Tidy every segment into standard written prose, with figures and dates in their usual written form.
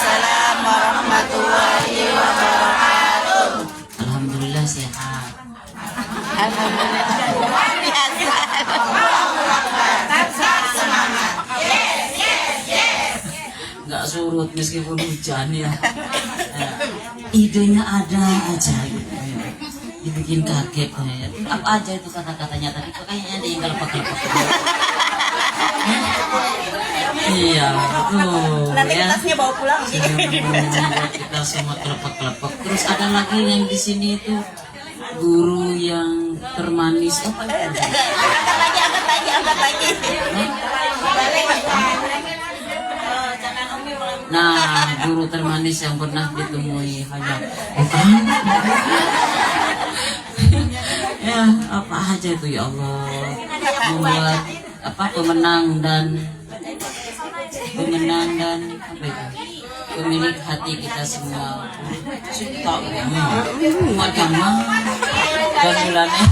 Waalaikumsalam warahmatullahi wabarakatuh. Alhamdulillah sehat. Alhamdulillah. Nggak surut meskipun hujan ya. Idenya ada aja gitu ya. Dibikin kaget ya. Apa aja itu kata-katanya tadi kayaknya ada yang kelepek-kelepek. Iya betul. Nanti ya. tasnya bawa pulang. Membuat kita semua kelepek-kelepek. Terus ada lagi yang di sini itu guru yang termanis. Apa itu? Angkat lagi. Nah, guru termanis yang pernah ditemui hanya ya apa aja itu ya Allah, membuat apa pemenang dan apa itu pemilik hati kita semua suka macam mana dan bulannya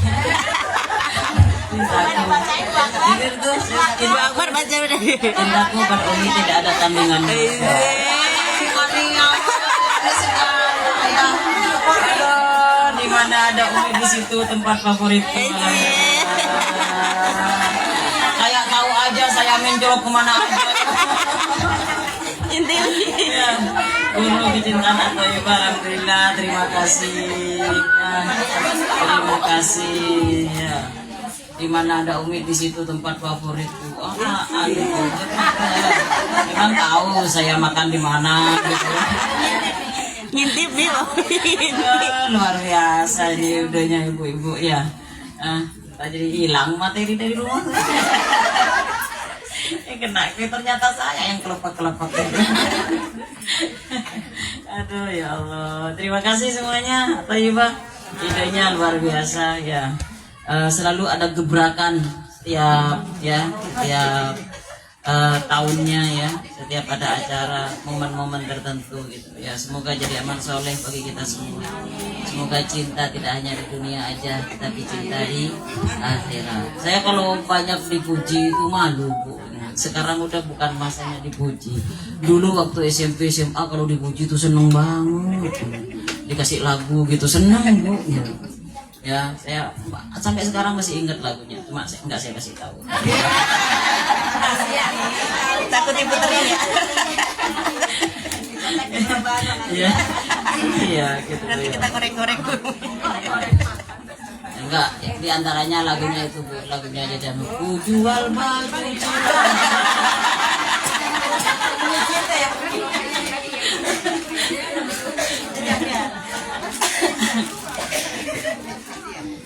cintaku pada Umi tidak ada tandingannya. Di mana ada Umi di situ tempat favorit. Kayak tahu aja saya menjolok kemana aja. Ya, guru kecintaan atau ibu, alhamdulillah, terima kasih. Terima kasih. Ya. Di mana ada Umi di situ tempat favoritku. Memang tahu saya makan di mana gitu. Ngintip nih loh. Luar biasa ini udahnya ibu-ibu ya. Jadi hilang materi dari rumah. Kena ternyata saya yang kelepek-kelepek. Aduh ya Allah. Terima kasih semuanya. Thayyibah. Idenya luar biasa ya. Selalu ada gebrakan setiap tahunnya ya, setiap ada acara momen-momen tertentu gitu ya. Semoga jadi amal soleh bagi kita semua. Semoga cinta tidak hanya di dunia aja, tetapi cinta di akhirat. Saya kalau banyak dipuji itu malu Bu. Sekarang udah bukan masanya dipuji. Dulu waktu SMP SMA kalau dipuji itu seneng banget. Dikasih lagu gitu seneng Bu. Ya, saya sampai sekarang masih ingat lagunya, cuma enggak saya kasih tahu. Takut diputerin ya. Iya, iya gitu. Nanti kita korek-korek. Enggak, di antaranya lagunya itu Bu, lagunya aja Ku jual baju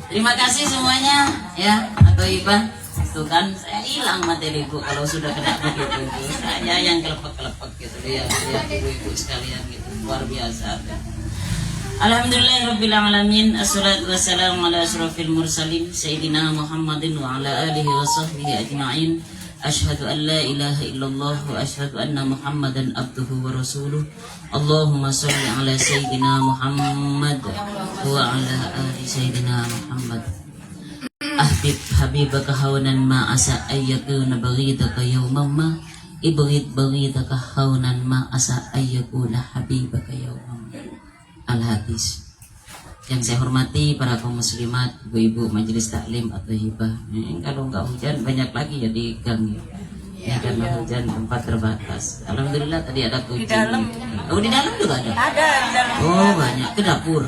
Terima kasih semuanya ya, atau Iba. Tuh kan saya hilang materiku kalau sudah kena begitu. Saya yang kelepek-kelepek gitu ya, ibu-ibu sekalian gitu. Luar biasa. Alhamdulillahirabbil alamin. Assalatu wassalamu ala asyrafil mursalin sayyidina Muhammadin wa ala alihi wa sahbihi ajma'in. Asyhadu an la ilaha illallah wa asyhadu anna Muhammadan abduhu wa rasuluh. Allahumma shalli ala sayyidina Muhammad wa ala ali sayyidina Muhammad. Ahbib habibaka hawanan ma asa ayyakuna baghidaka yawman ma ibghid baghidaka hawanan ma asa ayyakuna habibaka yawman ma. Al-Hadis. Yang saya hormati para kaum muslimat, ibu-ibu majelis taklim atau hibah. Kalau enggak hujan banyak lagi ya di gang ya. Karena hujan tempat terbatas. Alhamdulillah tadi ada kucing. Di dalam. Oh di dalam juga ada. Ada di dalam. Oh banyak ke dapur.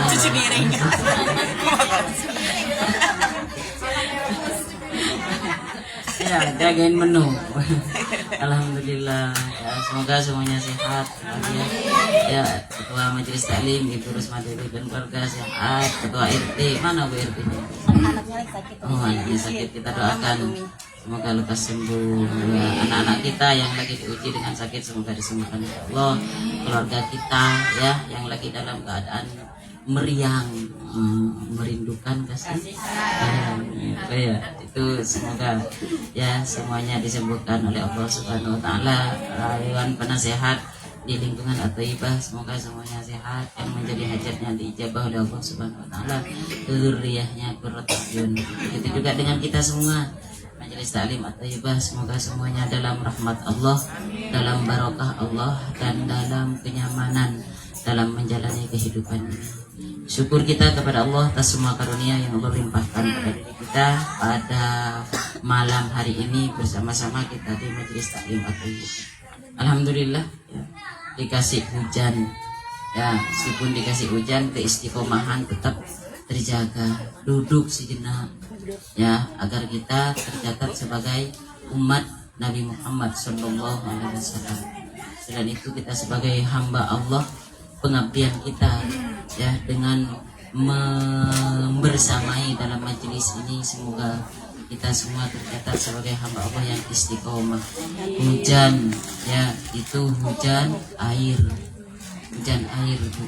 Cuci piring. Ya, jagain menu. Alhamdulillah. Ya, semoga semuanya sehat. Ya, ketua majelis taklim Ibu Rusmadeli dan keluarga sehat. Ketua RT mana Bu RT? Anaknya lagi sakit. Oh, anaknya sakit, kita doakan semoga lekas sembuh. Ya, anak-anak kita yang lagi diuji dengan sakit semoga disembuhkan ya Allah. Keluarga kita ya yang lagi dalam keadaan meriang, merindukan kasih. Ya, itu semoga ya semuanya disembuhkan oleh Allah Subhanahu wa taala. Hewan penasehat di lingkungan At-Thayyibah semoga semuanya sehat, yang menjadi hajatnya diijabah oleh Allah Subhanahu wa taala, dzurriyyahnya qurratu a'yun. Begitu juga dengan kita semua majelis taklim at-thayyibah. Semoga semuanya dalam rahmat Allah, dalam barokah Allah, dan dalam kenyamanan dalam menjalani kehidupan ini. Syukur kita kepada Allah atas semua karunia yang Allah limpahkan kepada diri kita pada malam hari ini bersama-sama kita di majelis taklim at-thayyibah. Alhamdulillah ya, dikasih hujan ya, meskipun dikasih hujan keistiqomahan tetap terjaga, duduk sejenak ya, agar kita tercatat sebagai umat Nabi Muhammad Sallallahu Alaihi Wasallam. Selain itu kita sebagai hamba Allah, pengabdian kita ya dengan membersamai dalam majelis ini, semoga kita semua tercatat sebagai hamba Allah yang istiqomah. Hujan ya, itu hujan air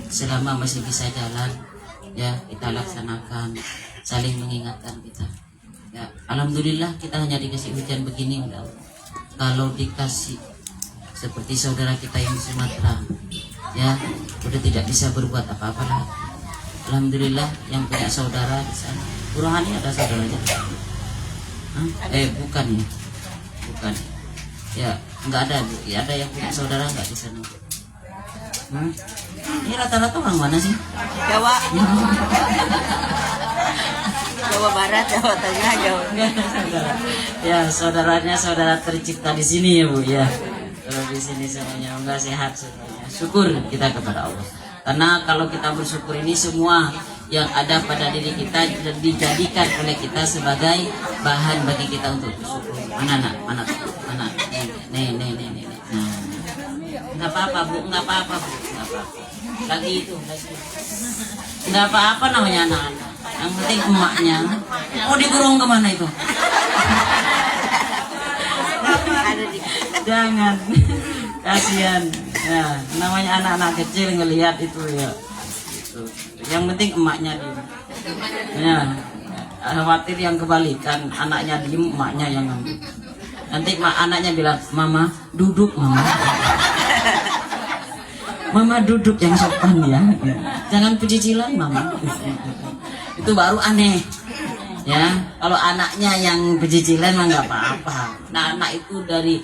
selama masih bisa jalan ya, kita laksanakan, saling mengingatkan kita ya. Alhamdulillah kita hanya dikasih hujan begini oleh Allah. Kalau dikasih seperti saudara kita yang di Sumatera ya, udah tidak bisa berbuat apa-apa lah. Alhamdulillah yang punya saudara di sana. Rohani ada saudaranya? Bukan ya, bukan ya, nggak ada Bu. Ya, ada yang punya saudara nggak di sana? Ini rata-rata orang mana sih? Jawa. Jawa Barat, Jawa Tengah, Jawa. Ya, saudaranya saudara tercipta di sini ya Bu ya. Kalau di sini semuanya enggak sehat semuanya. Syukur kita kepada Allah. Karena kalau kita bersyukur ini, semua yang ada pada diri kita dijadikan oleh kita sebagai bahan bagi kita untuk bersyukur. Mana. Nih. Nah. Enggak apa-apa Bu. Lagi. Enggak apa-apa namanya anak-anak. Yang penting emaknya. Oh, digorong kemana itu? Jangan. Kasihan. Ya, namanya anak-anak kecil ngelihat itu ya. Yang penting emaknya diem. Ya. Khawatir yang kebalikan, anaknya diem, emaknya yang ngambil. Nanti anaknya bilang, "Mama, duduk, Mama." Mama duduk yang sopan ya. Jangan pecicilan, Mama. Itu baru aneh. Ya, kalau anaknya yang pecicilan mah nggak apa-apa. Nah, anak itu dari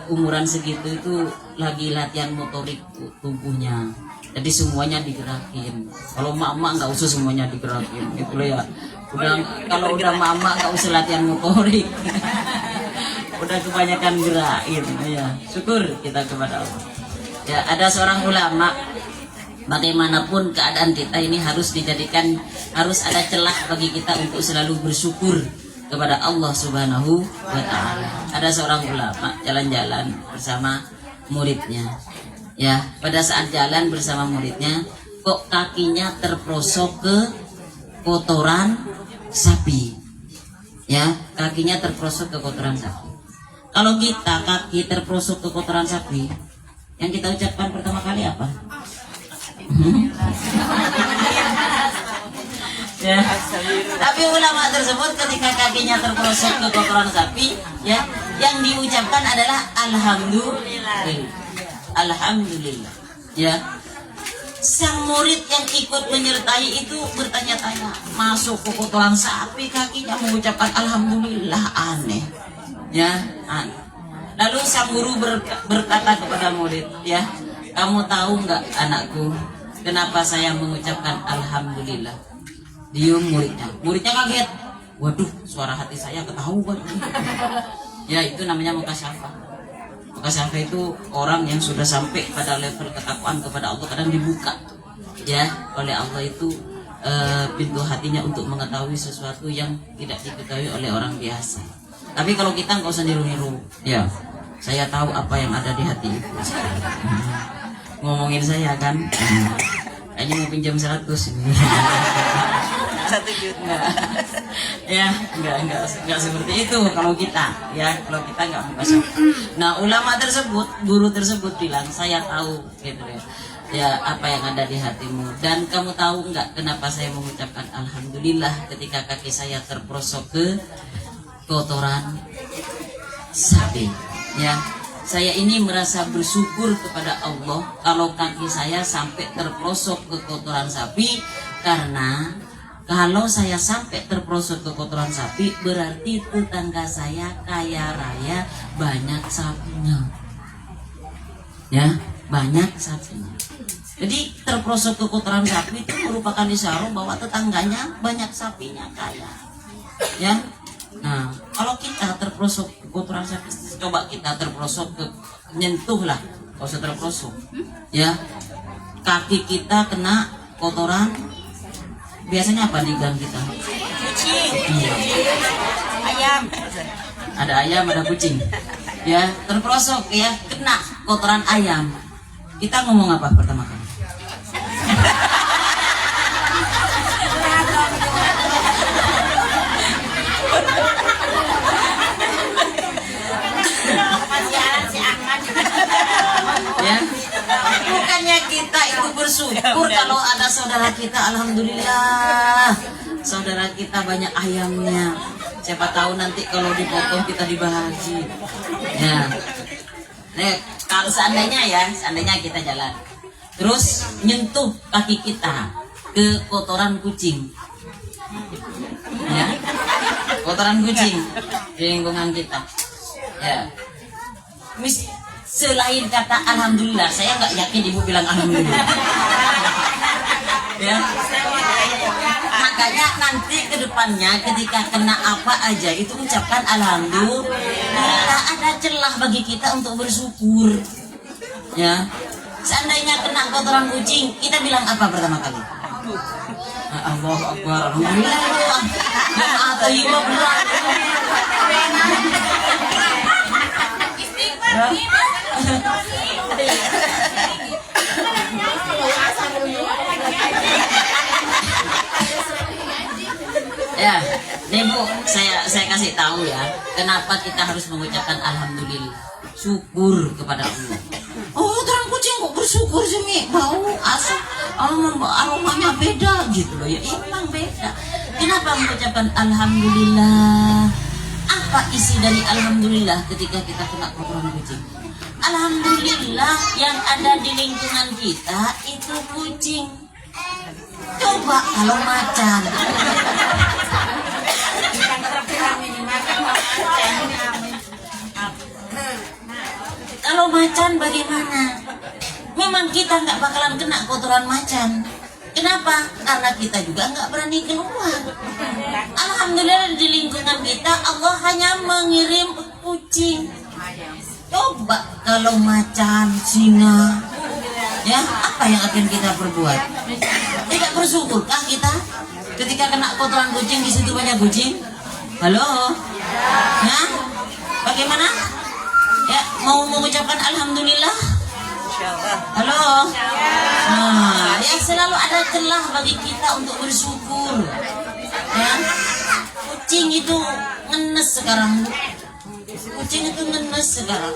umuran segitu itu lagi latihan motorik tubuhnya. Jadi semuanya digerakin. Kalau mama nggak usah semuanya digerakin. Itu ya. Kalau udah mama nggak usah latihan motorik. Udah kebanyakan gerakin. Ya, syukur kita kepada Allah. Ya, ada seorang ulama, bagaimanapun keadaan kita ini harus ada celah bagi kita untuk selalu bersyukur kepada Allah Subhanahu wa Ta'ala. Ada seorang ulama jalan-jalan bersama muridnya. Ya, pada saat jalan bersama muridnya, kok kakinya terprosok ke kotoran sapi. Ya, kakinya terprosok ke kotoran sapi. Kalau kita kaki terprosok ke kotoran sapi, yang kita ucapkan pertama kali apa? Ya. Tapi ulama tersebut ketika kakinya terprosok ke kotoran sapi, ya, yang diucapkan adalah Alhamdulillah. Ya. Sang murid yang ikut menyertai itu bertanya-tanya, masuk ke kotoran sapi kakinya mengucapkan Alhamdulillah, aneh. Ya, aneh. Lalu sang guru berkata kepada murid, ya, kamu tahu nggak anakku, kenapa saya mengucapkan Alhamdulillah? Diam muridnya. Muridnya kaget. Waduh, suara hati saya ketahuan. Ya, itu namanya mukasyafah. Mukasyafah itu orang yang sudah sampai pada level ketakwaan kepada Allah, kadang dibuka ya oleh Allah itu pintu hatinya untuk mengetahui sesuatu yang tidak diketahui oleh orang biasa. Tapi kalau kita nggak usah niru-niru, ya, saya tahu apa yang ada di hati ibu. Ngomongin saya kan, kayaknya mau pinjam 100 ini. 1 juta. Ya, enggak seperti itu kalau kita, ya, kalau kita enggak membahas. Nah, ulama tersebut, guru tersebut bilang, saya tahu, gitu ya. Ya, apa yang ada di hatimu, dan kamu tahu enggak kenapa saya mengucapkan Alhamdulillah ketika kaki saya terprosok ke kotoran sapi. Ya, saya ini merasa bersyukur kepada Allah kalau kaki saya sampai terprosok ke kotoran sapi, karena Kalau saya sampai terperosok ke kotoran sapi, berarti tetangga saya kaya raya, banyak sapinya. Ya, banyak sapinya. Jadi terperosok ke kotoran sapi itu merupakan isyarat bahwa tetangganya banyak sapinya, kaya. Ya. Nah, kalau kita terperosok ke kotoran sapi, coba kita terperosok ke nyentuh lah, kalau usah terperosok. Ya. Kaki kita kena kotoran. Biasanya apa di gang kita? Kucing. Ayam. Ada ayam, ada kucing. Ya, terperosok ya, kena kotoran ayam. Kita ngomong apa pertama kali? Ya. Bukannya kita itu bersyukur kalau ada saudara kita, alhamdulillah saudara kita banyak ayamnya, siapa tahu nanti kalau dipotong kita dibagi. Ya. Nah, kalau seandainya kita jalan terus nyentuh kaki kita ke kotoran kucing, ya, kotoran kucing di lingkungan kita, ya. Selain kata alhamdulillah, saya nggak yakin ibu bilang alhamdulillah. Ya. Makanya nanti ke depannya ketika kena apa aja itu ucapkan alhamdulillah, ada celah bagi kita untuk bersyukur. Ya. Seandainya kena kotoran kucing, kita bilang apa pertama kali? Allahu Akbar, alhamdulillah. Atau ibu berat. Ya, nih Bu, saya kasih tahu ya, kenapa kita harus mengucapkan alhamdulillah, syukur kepada Allah. Oh, terang kucing kok bersyukur sih, Mi? Bau asap, aromanya beda gitu loh ya. Emang beda. Kenapa mengucapkan alhamdulillah? Apa isi dari alhamdulillah ketika kita kena kotoran kucing? Alhamdulillah yang ada di lingkungan kita itu kucing. Coba kalau macan. Kalau macan bagaimana? Memang kita nggak bakalan kena kotoran macan. Kenapa? Karena kita juga nggak berani keluar. Alhamdulillah di lingkungan kita Allah hanya mengirim kucing. Coba kalau macan, singa, ya apa yang akan kita perbuat? Tidak bersyukurkah kita ketika kena kotoran kucing, di situ banyak kucing? Halo, ya, bagaimana? Ya, mau mengucapkan alhamdulillah? Halo. Nah, ya selalu ada celah bagi kita untuk bersyukur. Ya, kucing itu ngenes sekarang. Kucing itu ngenes sekarang.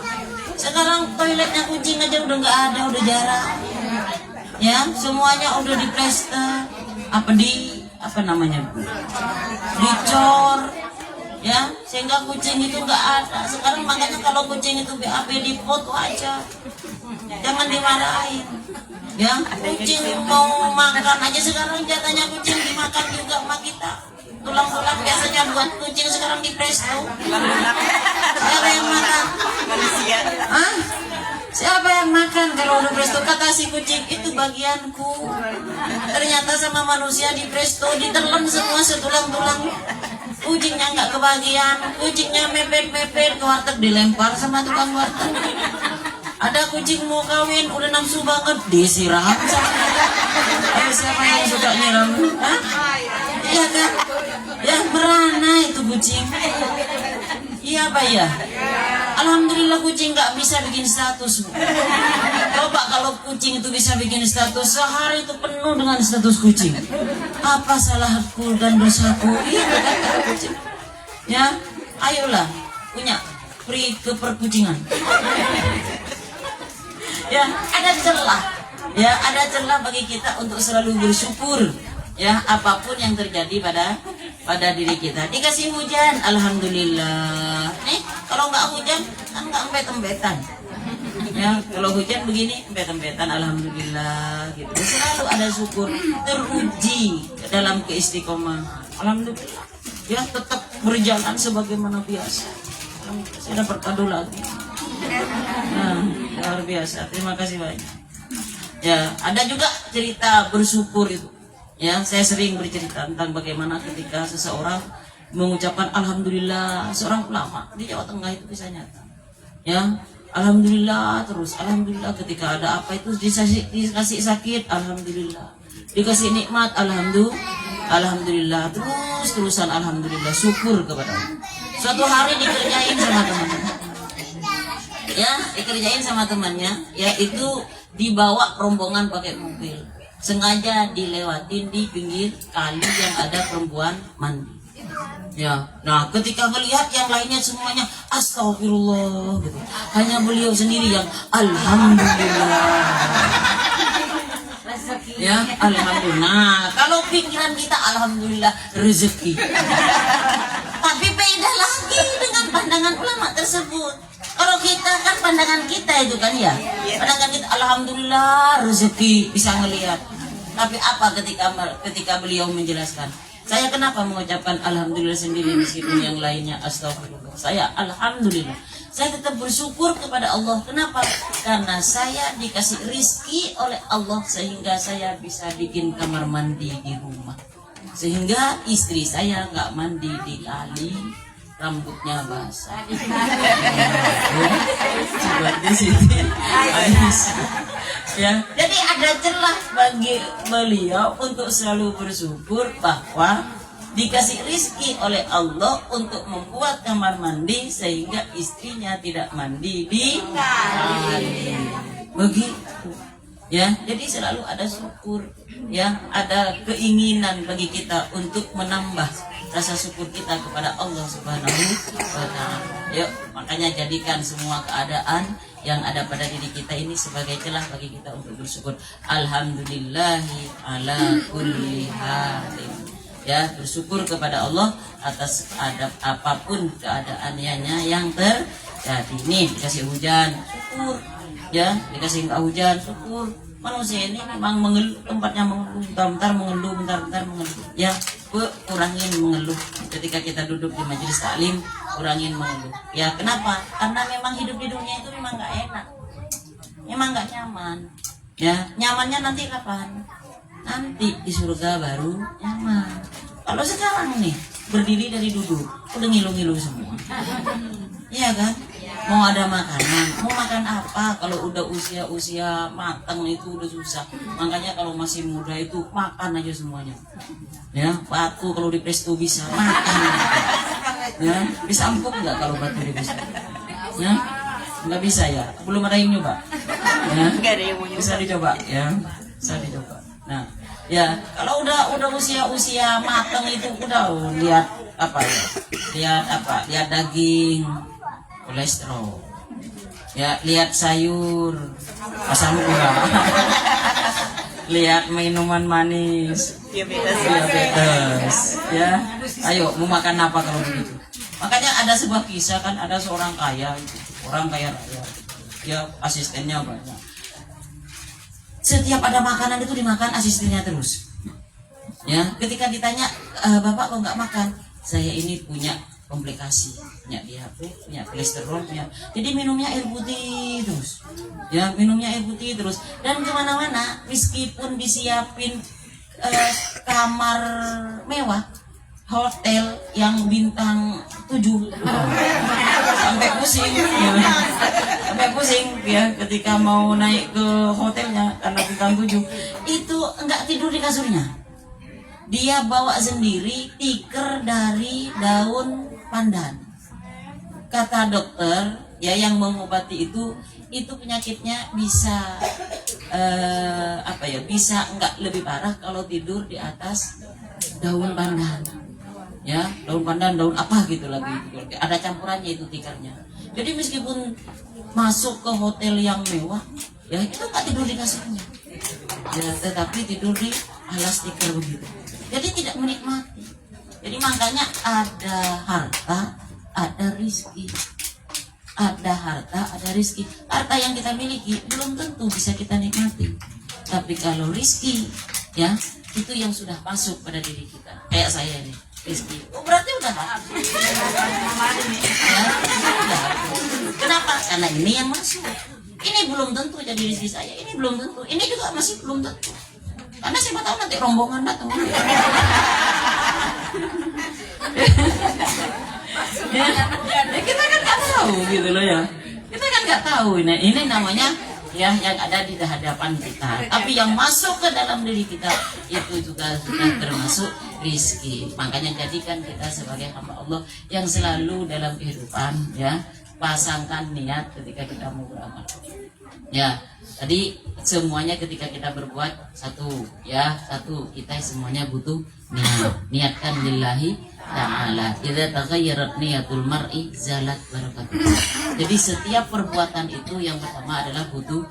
Sekarang toiletnya kucing aja udah nggak ada, udah jarang. Ya, semuanya udah di plester, apa namanya Bu? Dicor. Ya, sehingga kucing itu nggak ada. Sekarang makanya kalau kucing itu BAB dipoto aja. Jangan dimarahin. Ya, kucing mau makan aja sekarang jatahnya kucing dimakan juga sama kita. Tulang-tulang biasanya buat kucing sekarang di presto. Siapa yang makan? Manusia. Hah? Siapa yang makan kalau udah presto? Kata si kucing, itu bagianku. Ternyata sama manusia di presto ditelan semua setulang-tulang. Kucingnya nggak kebagian, kucingnya mepet-mepet ke warteg dilempar sama tukang warteg. Ada kucing mau kawin udah nafsu banget disiram sama siapa yang suka nyiram? Hah? Iya kan? Ya merana itu kucing. Iya Pak ya. Alhamdulillah kucing nggak bisa bikin status. Coba kalau kucing itu bisa bikin status, sehari itu penuh dengan status kucing. Apa salahku dan dosaku? Iya kan kata kucing. Ya, ayolah punya free keperkucingan. Ya, ada celah. Ya, ada celah bagi kita untuk selalu bersyukur. Ya, apapun yang terjadi pada diri kita. Dikasih hujan, alhamdulillah. Nih, kalau nggak hujan kan nggak empet-empetan. Ya, kalau hujan begini, empet-empetan alhamdulillah gitu. Selalu ada syukur, teruji dalam keistiqomahan. Alhamdulillah. Ya, tetap berjalan sebagaimana biasa. Saya dapat kado lagi. Nah, luar biasa. Terima kasih banyak. Ya, ada juga cerita bersyukur itu. Ya, saya sering bercerita tentang bagaimana ketika seseorang mengucapkan alhamdulillah, seorang ulama di Jawa Tengah itu bisa nyata. Ya, alhamdulillah terus, alhamdulillah ketika ada apa itu dikasih sakit, alhamdulillah. Dikasih nikmat, alhamdulillah terus-terusan alhamdulillah, syukur kepada Allah. Suatu hari dikerjain sama temannya. Ya, dikerjain sama temannya, yaitu dibawa rombongan pakai mobil. Sengaja dilewatin di pinggir kali yang ada perempuan mandi. Ya, nah ketika melihat yang lainnya semuanya astagfirullah gitu. Hanya beliau sendiri yang alhamdulillah. Ya, alhamdulillah. Nah, kalau pikiran kita alhamdulillah rezeki. Tapi beda lagi dengan pandangan ulama tersebut. Kalau kita kan pandangan kita itu kan ya, pandangan kita alhamdulillah rezeki bisa ngelihat. Tapi apa ketika beliau menjelaskan? Saya kenapa mengucapkan alhamdulillah sendiri meskipun yang lainnya astagfirullah? Saya alhamdulillah. Saya tetap bersyukur kepada Allah. Kenapa? Karena saya dikasih rizki oleh Allah sehingga saya bisa bikin kamar mandi di rumah. Sehingga istri saya nggak mandi di kali, rambutnya basah. Ya, jadi ada celah bagi beliau untuk selalu bersyukur bahwa dikasih rizki oleh Allah untuk membuat kamar mandi sehingga istrinya tidak mandi di kali. Begitu. Ya, jadi selalu ada syukur, ya, ada keinginan bagi kita untuk menambah rasa syukur kita kepada Allah Subhanahu wa taala. Yuk, makanya jadikan semua keadaan yang ada pada diri kita ini sebagai celah bagi kita untuk bersyukur. Alhamdulillahi ala kulli halin. Ya, bersyukur kepada Allah atas apapun keadaannya yang terjadi. Nih, dikasih hujan, syukur. Ya, dikasih enggak hujan, syukur. Manusia ini memang mengeluh, tempatnya mengeluh, bentar mengeluh, bentar mengeluh. Ya, kurangin mengeluh. Ketika kita duduk di majelis taklim, kurangin mengeluh. Ya, kenapa? Karena memang hidup di dunia itu memang enggak enak. Memang enggak nyaman. Ya, nyamannya nanti kapan? Nanti di surga baru nyaman. Kalau sekarang nih, berdiri dari duduk, udah ngilu-ngilu semua. Iya kan? Mau ada makanan, mau makan apa? Kalau udah usia matang itu udah susah. Makanya kalau masih muda itu makan aja semuanya. Ya, batu kalau di presto bisa makan. Ya, bisa empuk nggak kalau batu di presto? Ya, nggak bisa ya. Belum ada yang nyoba. Ya, bisa dicoba ya. Bisa dicoba. Nah, ya kalau udah usia matang itu udah lihat apa ya? Lihat daging, kolesterol. Ya, lihat sayur, asam gula. Lihat minuman manis, diabetes. Ya, ayo mau makan apa kalau begitu? Makanya ada sebuah kisah kan, ada seorang orang kaya raya. Ya, asistennya banyak. Setiap ada makanan itu dimakan asistennya terus. Ya, ketika ditanya, Bapak kok nggak makan? Saya ini punya komplikasi, punya diabetes, punya kolesterol, jadi minumnya air putih terus. Ya, minumnya air putih terus. Dan kemana-mana, meskipun disiapin kamar mewah, hotel yang bintang 7, sampai pusing, ya. Sampai pusing ya ketika mau naik ke hotelnya karena bintang 7 itu enggak tidur di kasurnya. Dia bawa sendiri tikar dari daun pandan. Kata dokter ya yang mengobati itu penyakitnya bisa bisa enggak lebih parah kalau tidur di atas daun pandan. Ya, daun pandan, daun apa gitu lagi. Ada campurannya itu tikarnya. Jadi meskipun masuk ke hotel yang mewah, ya itu nggak tidur di kasurnya. Ya, tetapi tidur di alas tikar begitu. Jadi tidak menikmati. Jadi makanya ada harta, ada rizki. ada harta, ada rizki. Harta yang kita miliki belum tentu bisa kita nikmati. Tapi kalau rizki, ya itu yang sudah masuk pada diri kita. Kayak saya nih, rizki. Oh, berarti udah habis. Ya, udah habis. Kenapa? Karena ini yang masuk. Ini belum tentu jadi rizki saya. Ini belum tentu. Ini juga masih belum tentu. Karena siapa tahu nanti rombongan datang. Ya, kita kan nggak tahu gitu loh ya. Kita kan nggak tahu. Ini namanya ya yang ada di hadapan kita. Tapi yang masuk ke dalam diri kita itu juga sudah termasuk rizki. Makanya jadikan kita sebagai hamba Allah yang selalu dalam kehidupan ya pasangkan niat ketika kita mau beramal. Ya, tadi semuanya ketika kita berbuat satu kita semuanya butuh niat. Niatkan lillahi ta'ala. Idza taghayyarat niyatul mar'i zalat barakatuh. Jadi setiap perbuatan itu yang pertama adalah butuh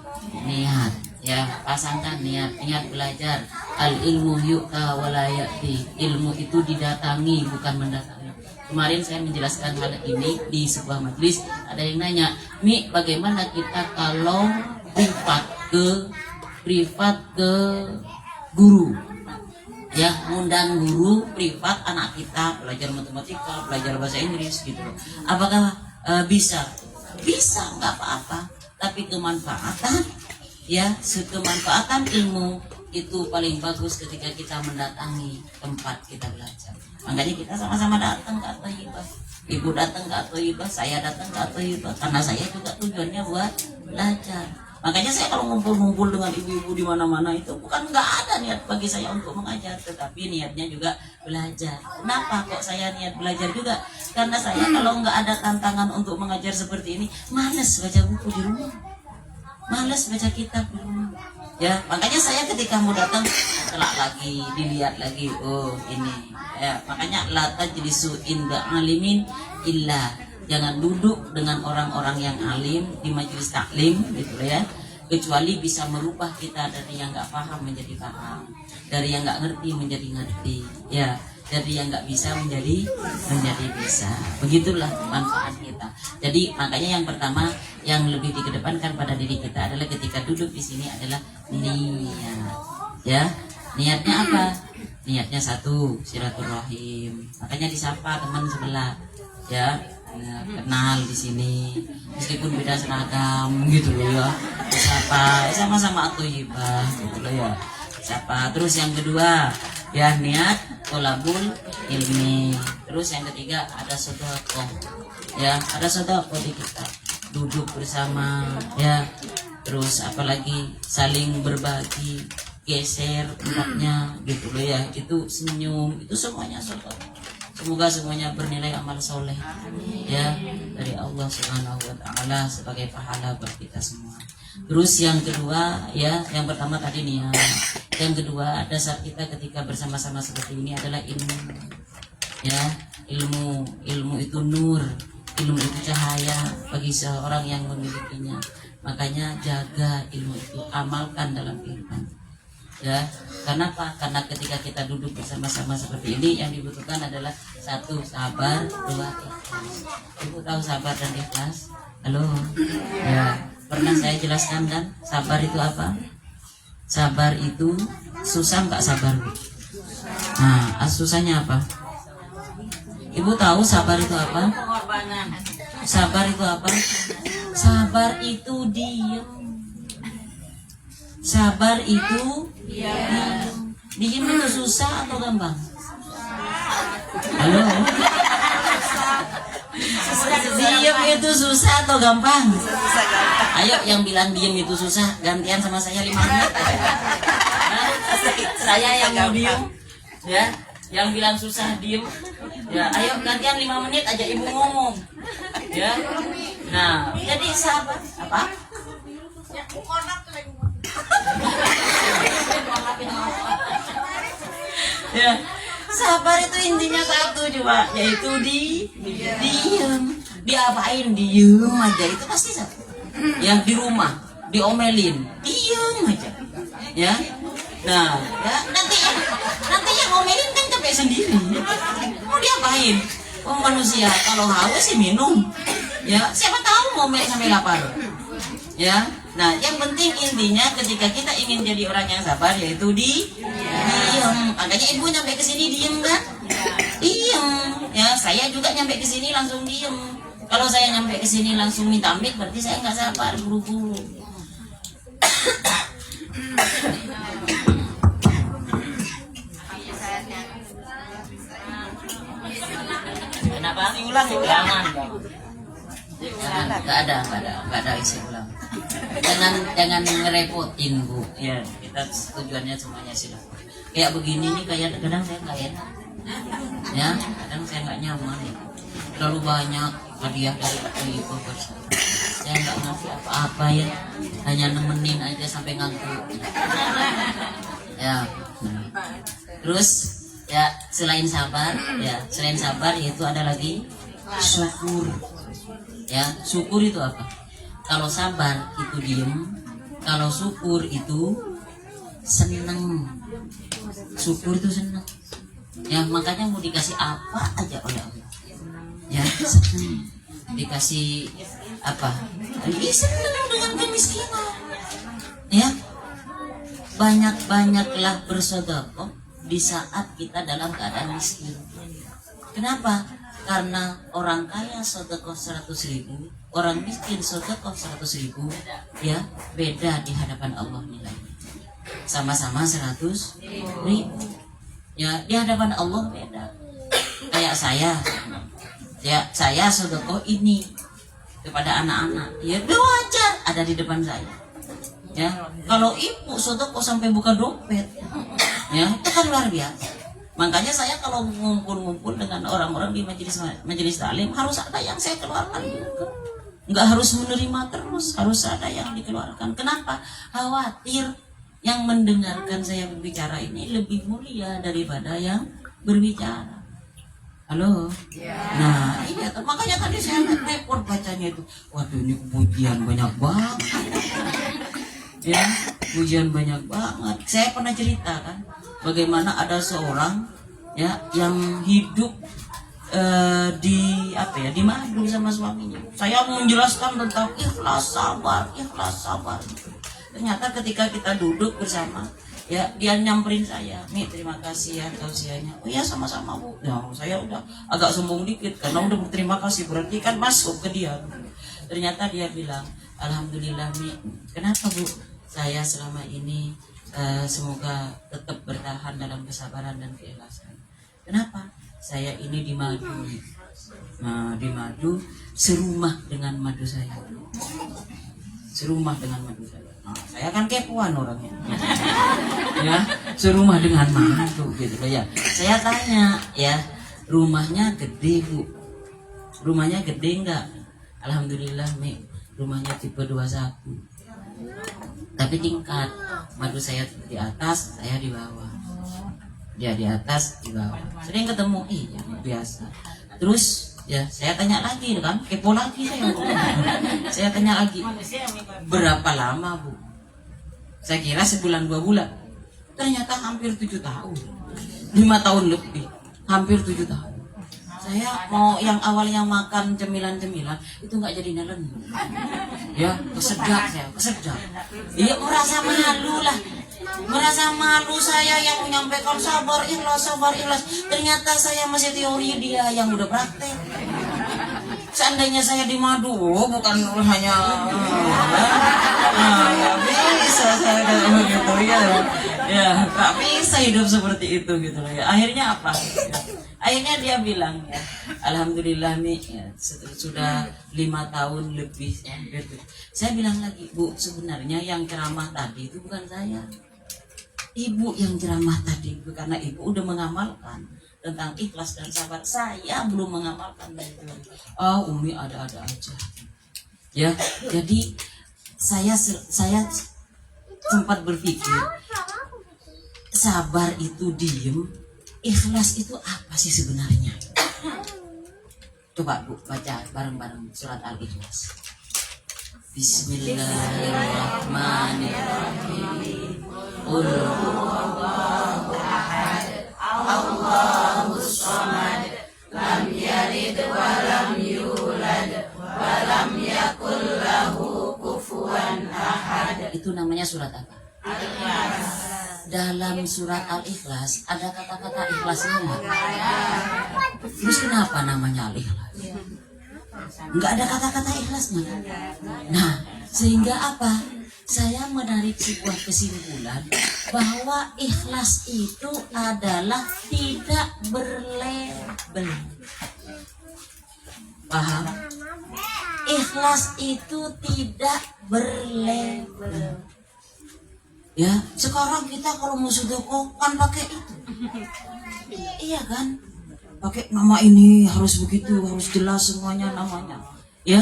niat. Ya, pasangkan niat belajar. Al ilmu yu'ta wa la ya'ti. Ilmu itu didatangi bukan mendatangi. Kemarin saya menjelaskan hal ini di sebuah majelis. Ada yang nanya, Mi, bagaimana kita kalau privat ke guru? Ya, ngundang guru privat anak kita belajar matematika, belajar bahasa Inggris gitu loh. Apakah bisa? Bisa, nggak apa-apa. Tapi kemanfaatan ilmu itu paling bagus ketika kita mendatangi tempat kita belajar. Makanya kita sama-sama datang ke At-Thayyibah. Ibu datang ke At-Thayyibah, saya datang ke At-Thayyibah. Karena saya juga tujuannya buat belajar. Makanya saya kalau ngumpul-ngumpul dengan ibu-ibu di mana-mana itu bukan nggak ada niat bagi saya untuk mengajar, tetapi niatnya juga belajar. Kenapa kok saya niat belajar juga? Karena saya kalau nggak ada tantangan untuk mengajar seperti ini, malas baca buku di rumah, malas baca kitab di rumah. Ya, makanya saya ketika mau datang telak lagi, dilihat lagi, oh ini. Ya, makanya la tajlisu inda alimin illa, jangan duduk dengan orang-orang yang alim di majelis taklim gitu ya, kecuali bisa merubah kita dari yang nggak paham menjadi paham, dari yang nggak ngerti menjadi ngerti, ya, dari yang nggak bisa menjadi bisa. Begitulah manfaat kita. Jadi makanya yang pertama yang lebih dikedepankan pada diri kita adalah ketika duduk di sini adalah niat. Ya, niatnya apa? Niatnya satu, silaturahim. Makanya disapa teman sebelah, ya, kenal di sini meskipun beda seragam gitu loh ya. Disapa, sama-sama At-Thayyibah gitu loh ya. Disapa. Terus yang kedua, ya niat tolabul ilmi. Terus yang ketiga ada sedekah. Ya, ada sedekah di kita. Duduk bersama, ya. Terus apalagi saling berbagi, geser tempatnya gitu loh ya. Itu senyum, itu semuanya sedekah. Semoga semuanya bernilai amal soleh, ya, dari Allah Subhanahu wa Ta'ala sebagai pahala buat kita semua. Terus yang kedua, ya, yang pertama tadi niat. Yang kedua, dasar kita ketika bersama-sama seperti ini adalah ilmu. Ya, ilmu itu nur, ilmu itu cahaya bagi seorang yang memilikinya. Makanya jaga ilmu itu, amalkan dalam kehidupan. Ya, kenapa? Karena ketika kita duduk bersama-sama seperti ini, yang dibutuhkan adalah satu, sabar, dua, ikhlas. Ibu tahu sabar dan ikhlas? Halo, ya, pernah saya jelaskan kan? Sabar itu apa? Sabar itu susah nggak sabar? Nah, susahnya apa? Ibu tahu sabar itu apa? Sabar itu apa? Sabar itu diam. Sabar itu diam. Diam itu susah atau gampang? Halo? Diam itu susah atau gampang? Ayo yang bilang diam itu susah, gantian sama saya 5 menit. Saya yang mau diam, ya. Yang bilang susah diem, ya. Ayo gantian 5 menit aja ibu ngomong, ya. Nah, jadi sabar apa? Ya, sabar itu intinya satu coba, yaitu diam. Diapain? Diem aja, itu pasti sabar. Yang di rumah diomelin, diem aja, ya. Nah, ya, nanti yang ngomelin kan capek sendiri. Mau diapain? Oh, manusia kalau haus sih minum, Ya, siapa tahu mau sampai lapar. Ya, nah yang penting intinya ketika kita ingin jadi orang yang sabar yaitu diem. Makanya ibu nyampe ke sini diem kan? Diem. Ya, saya juga nyampe ke sini langsung diem. Kalau saya nyampe ke sini langsung minta mic berarti saya nggak sabar, buru-buru. Kenapa? Ulang. Nggak ada isi ulang. Jangan ngerepotin Bu. Ya, kita tujuannya semuanya sudah. Kayak begini nih, kayak kadang saya nggak enak. Ya, kadang saya nggak nyaman. Terlalu banyak hadiah dari ibu bersama. Saya nggak ngasih apa-apa ya, hanya nemenin aja sampai ngantuk. Ya, terus ya selain sabar yaitu ada lagi syukur. Ya, syukur itu apa? Kalau sabar itu diem, kalau syukur itu seneng. Syukur itu seneng. Ya, makanya mau dikasih apa aja oleh Allah, ya seneng. Dikasih apa? Dia seneng dengan kemiskinan. Ya, banyak-banyaklah bersedekah di saat kita dalam keadaan miskin. Kenapa? Karena orang kaya sedekah 100.000, orang miskin sedekah 100.000, ya beda di hadapan Allah nilainya. Sama-sama 100.000, ya di hadapan Allah beda. Kayak saya sedekah ini kepada anak-anak, ya wajar ada di depan saya. Ya, kalau ibu sedekah sampai buka dompet, ya itu kan luar biasa. Makanya saya kalau ngumpul-ngumpul dengan orang-orang di majelis taklim harus ada yang saya keluarkan juga. Nggak harus menerima terus, harus ada yang dikeluarkan. Kenapa? Khawatir yang mendengarkan saya berbicara ini lebih mulia daripada yang berbicara. Halo? Nah, iya, makanya tadi saya repot bacanya itu. Waduh, ini pujian banyak banget. Ya, pujian banyak banget. Saya pernah cerita kan, bagaimana ada seorang ya yang hidup di madu sama suaminya. Saya mau menjelaskan tentang ikhlas sabar. Ternyata ketika kita duduk bersama, ya dia nyamperin saya, nih terima kasih ya tausiahnya. Oh ya sama-sama Bu. Ya, saya udah agak sombong dikit karena udah berterima kasih, berarti kan masuk ke dia. Ternyata dia bilang, alhamdulillah Mi. Kenapa Bu? Saya selama ini semoga tetap bertahan dalam kesabaran dan keikhlasan. Kenapa? Saya ini di madu. Nah, di madu serumah dengan madu saya. Serumah dengan madu saya. Nah, saya kan kepoan orangnya. Ya, serumah dengan madu gitu ya. Saya tanya, ya, rumahnya gede Bu. Rumahnya gede enggak? Alhamdulillah Mi, rumahnya tipe 21. Tapi tingkat, madu saya di atas, saya di bawah. Dia di atas, di bawah. Sering ketemu, iya biasa. Terus ya saya tanya lagi kan, kepo lagi saya. Saya tanya lagi, berapa lama Bu? Saya kira sebulan 2 bulan. Ternyata hampir 7 tahun, 5 tahun lebih, hampir 7 tahun. Saya mau yang awalnya makan cemilan-cemilan itu nggak jadi nelen. Ya, kesedap. Iya, merasa malu lah. Merasa malu saya yang menyampaikan sabar ikhlas. Ternyata saya masih teori, dia yang udah praktek. Seandainya saya di madu, bukan hanya ya bisa saya kayak begitu ya nggak bisa hidup seperti itu gitu loh ya. Akhirnya apa? Akhirnya dia bilang ya, alhamdulillah Mi ya, sudah 5 tahun lebih gitu. Saya bilang lagi, Bu, sebenarnya yang ceramah tadi itu bukan saya, Ibu yang ceramah tadi itu, karena Ibu udah mengamalkan tentang ikhlas dan sabar. Saya belum mengamalkan itu. Umi ada-ada aja. Ya, jadi saya sempat berpikir, sabar itu diem, ikhlas itu apa sih sebenarnya? Coba Bu baca bareng-bareng surat Al-Ikhlas. Bismillahirrahmanirrahim. Qul huwallahu ahad, Allahus samad, lam yalid wa lam yulad wa itu namanya surat apa? Dalam surat Al-Ikhlas ada kata-kata ikhlasnya nggak? Terus kenapa namanya Al-Ikhlas? Nggak ada kata-kata ikhlasnya. Nah, sehingga apa? Saya menarik sebuah kesimpulan bahwa ikhlas itu adalah tidak berlabel. Paham? Ikhlas itu tidak berlabel. Ya, sekarang kita kalau mau sedekah kan pakai itu. Iya kan? Pakai nama ini harus begitu, harus jelas semuanya namanya. Ya.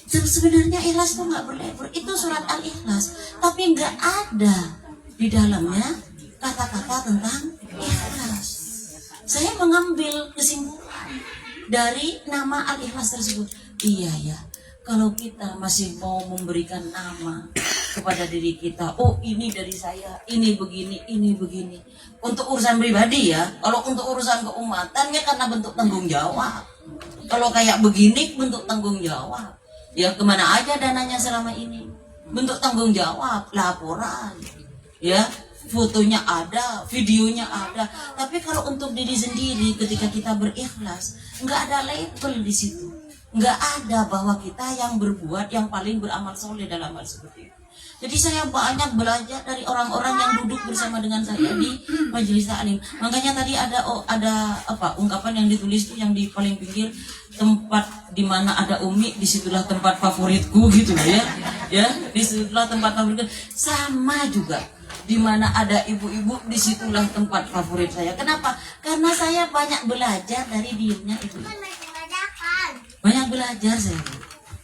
Sebenarnya ikhlas itu nggak berlabel. Itu surat Al-Ikhlas, tapi nggak ada di dalamnya kata-kata tentang ikhlas. Saya mengambil kesimpulan dari nama Al-Ikhlas tersebut. Iya ya, kalau kita masih mau memberikan nama kepada diri kita, oh ini dari saya, ini begini, ini begini. Untuk urusan pribadi ya, kalau untuk urusan keumatan ya karena bentuk tanggung jawab. Kalau kayak begini bentuk tanggung jawab. Ya kemana aja dananya selama ini? Bentuk tanggung jawab, laporan. Ya, fotonya ada, videonya ada. Tapi kalau untuk diri sendiri ketika kita berikhlas, nggak ada label di situ. Nggak ada bahwa kita yang berbuat yang paling beramal soleh dalam hal seperti itu. Jadi saya banyak belajar dari orang-orang yang duduk bersama dengan saya di majelis taklim. Makanya tadi ada ungkapan yang ditulis tuh yang di paling pinggir, tempat di mana ada Umi disitulah tempat favoritku gitu ya. Ya, disitulah tempat favoritku. Sama juga di mana ada ibu-ibu disitulah tempat favorit saya. Kenapa? Karena saya banyak belajar dari diemnya ibu. Banyak belajar saya.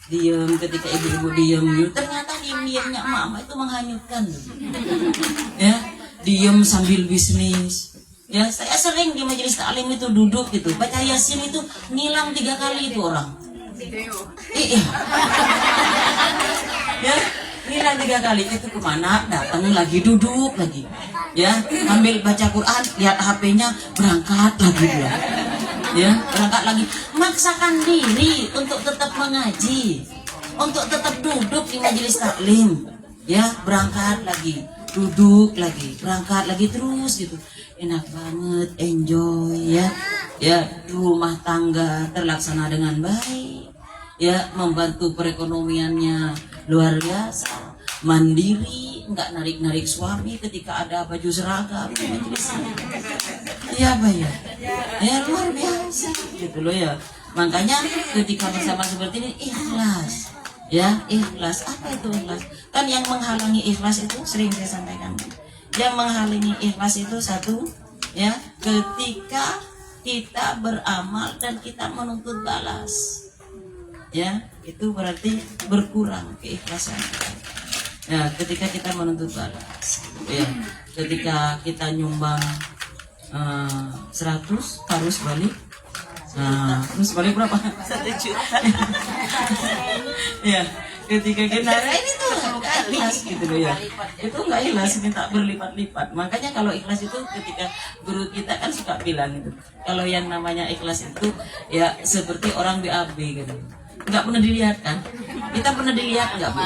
Diam ketika ibu-ibu diam, ternyata diamnya mama itu menghanyutkan. Ya, diam sambil bisnis. Ya, saya sering di majelis taklim itu duduk gitu, baca Yasin itu ngilang 3 kali itu orang. Iya. Ya, ngilang 3 kali itu kemana? Datang lagi duduk lagi. Ya, ambil baca Quran, lihat HP-nya, berangkat lagi dia. Ya, berangkat lagi, maksakan diri untuk tetap mengaji, untuk tetap duduk di majelis taklim. Ya, berangkat lagi, duduk lagi, berangkat lagi terus gitu. Enak banget, enjoy ya. Ya, rumah tangga terlaksana dengan baik. Ya, membantu perekonomiannya luar biasa. Mandiri, nggak narik-narik suami ketika ada baju seragam di majelis. Iya Pak ya, ya luar biasa gitu loh ya. Makanya ketika bersama seperti ini ikhlas, ya ikhlas. Apa itu ikhlas? Kan yang menghalangi ikhlas itu sering saya sampaikan. Yang menghalangi ikhlas itu satu, ya ketika kita beramal dan kita menuntut balas, ya itu berarti berkurang keikhlasan kita. Ya ketika kita menuntut balas, ya ketika kita nyumbang 100 harus balik. Nah, terus balik berapa? 1 juta. Ya, ketika kita ini tuh ikhlas gitu loh ya. Itu nggak ikhlas, minta berlipat-lipat. Makanya kalau ikhlas itu ketika guru kita kan suka bilang itu. Kalau yang namanya ikhlas itu ya seperti orang BAB gitu. Nggak pernah dilihat kan? Kita pernah dilihat nggak Bu?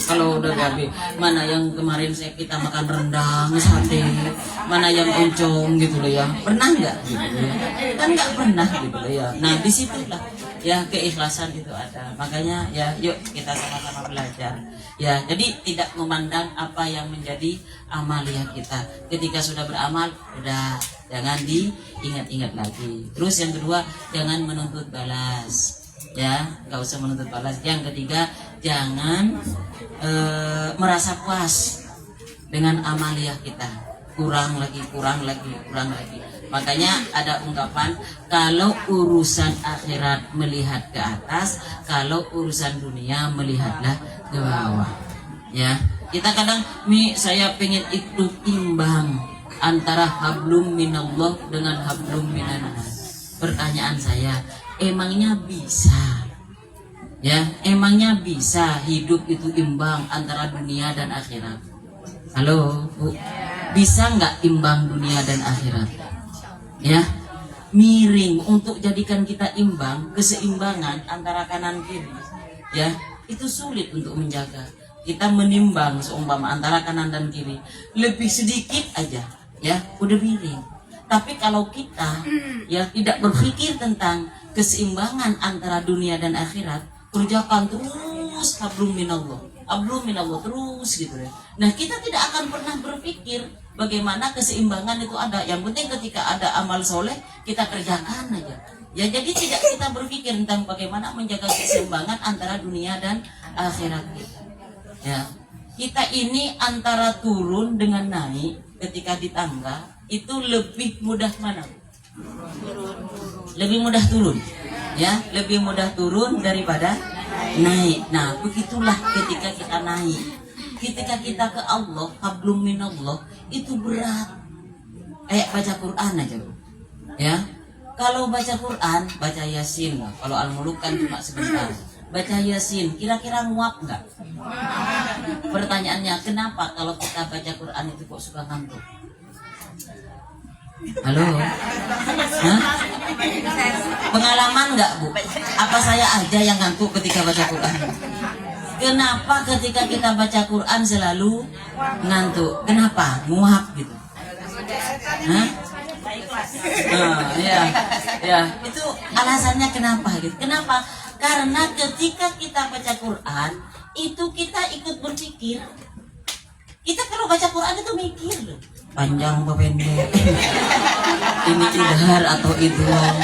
Kalau udah BAB, mana yang kemarin kita makan rendang, sate, mana yang oncom gitu loh ya? Pernah nggak gitu loh ya? Kan nggak pernah gitu loh ya. Nah disitulah ya keikhlasan itu ada. Makanya ya yuk kita sama-sama belajar. Ya jadi tidak memandang apa yang menjadi amalia kita. Ketika sudah beramal, udah jangan diingat-ingat lagi. Terus yang kedua, jangan menuntut balas. Ya, nggak usah menuntut balas. Yang ketiga, jangan merasa puas dengan amaliah kita. Kurang lagi. Makanya ada ungkapan, kalau urusan akhirat melihat ke atas, kalau urusan dunia melihatlah ke bawah. Ya, kita kadang saya pengen ikut timbang antara hablum minallah dengan hablum minannas. Pertanyaan saya, emangnya bisa? Ya, emangnya bisa hidup itu imbang antara dunia dan akhirat? Halo, Bu. Bisa nggak imbang dunia dan akhirat? Ya, miring untuk jadikan kita imbang, keseimbangan antara kanan kiri. Ya, itu sulit untuk menjaga. kita menimbang seumpama antara kanan dan kiri, lebih sedikit aja, ya udah miring. Tapi kalau kita ya tidak berpikir tentang keseimbangan antara dunia dan akhirat, kerjakan terus hablum minallah terus gitu ya. Nah kita tidak akan pernah berpikir bagaimana keseimbangan itu ada. Yang penting ketika ada amal soleh kita kerjakan aja. Ya jadi tidak kita berpikir tentang bagaimana menjaga keseimbangan antara dunia dan akhirat kita. Ya, kita ini antara turun dengan naik ketika di tangga itu lebih mudah mana? Lebih mudah turun. Ya, lebih mudah turun daripada naik. Nah, begitulah ketika kita naik. Ketika kita ke Allah, hablum minallah, itu berat. Kayak baca Quran aja, Bu. Ya. Kalau baca Quran, baca Yasin. Kalau Al-Muluk kan cuma sebentar. Baca Yasin, kira-kira nguap enggak? Pertanyaannya, kenapa kalau kita baca Quran itu kok suka ngantuk? Halo? Hah? Pengalaman enggak, Bu? Apa saya aja yang ngantuk ketika baca Quran? Kenapa ketika kita baca Quran selalu ngantuk? Kenapa? Nguap gitu. Hah? Ya, itu alasannya kenapa gitu. Kenapa? Karena ketika kita baca Quran, itu kita ikut berpikir. Kita kalau baca Quran itu mikir loh. Panjang apa pendek? Ini idhar atau idgham?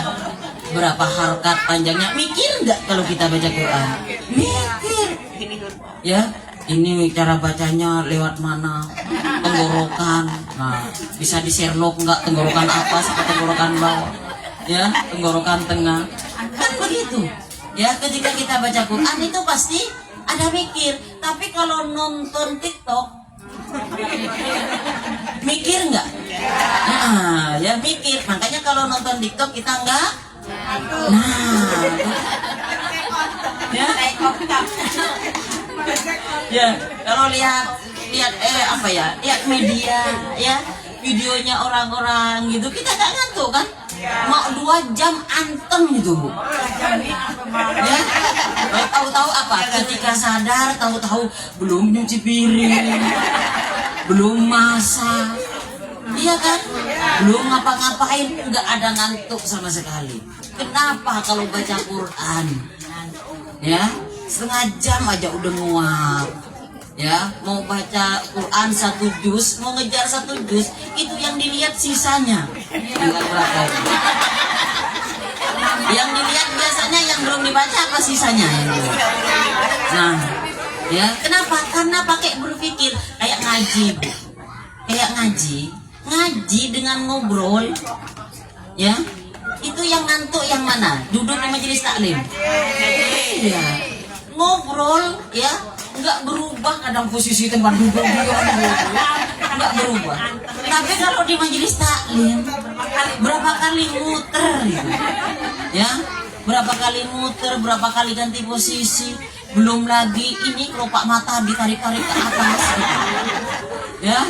Berapa harkat panjangnya? Mikir nggak kalau kita baca Quran? Mikir. Ya, ini cara bacanya lewat mana? Tenggorokan. Nah, bisa di Sherlock nggak tenggorokan atas atau tenggorokan bawah? Ya, tenggorokan tengah. Kan begitu. Ya, ketika kita baca Quran itu pasti ada mikir. Tapi kalau nonton TikTok, mikir nggak? Nah, ya mikir. Makanya kalau nonton TikTok kita nggak. Nah, ya. Ya, kalau lihat lihat media, ya videonya orang-orang gitu, kita nggak ngantuk kan? Mau 2 jam anteng gitu, Bu. Ya, tahu-tahu apa? Ketika sadar, tahu-tahu belum nyuci piring, belum masak, iya kan? Belum ngapa-ngapain, nggak ada ngantuk sama sekali. Kenapa kalau baca Quran? Ya, setengah jam aja udah nguap. Ya, mau baca Quran 1 juz, mau ngejar 1 juz, itu yang dilihat sisanya. Enggak berapa. Yang dilihat biasanya yang belum dibaca apa sisanya yang dilihat. Nah, ya, kenapa? Karena pakai berpikir kayak ngaji, Bu. Kayak ngaji dengan ngobrol. Ya. Itu yang ngantuk yang mana? Duduk di majelis taklim. Iya. Ngobrol, ya. Enggak berubah kadang posisi tempat duduk dia enggak berubah. Tapi kalau di majelis taklim berapa kali muter gitu. Ya, berapa kali muter, berapa kali ganti posisi, belum lagi ini kelopak mata ditarik-tarik ke atas gitu. Ya,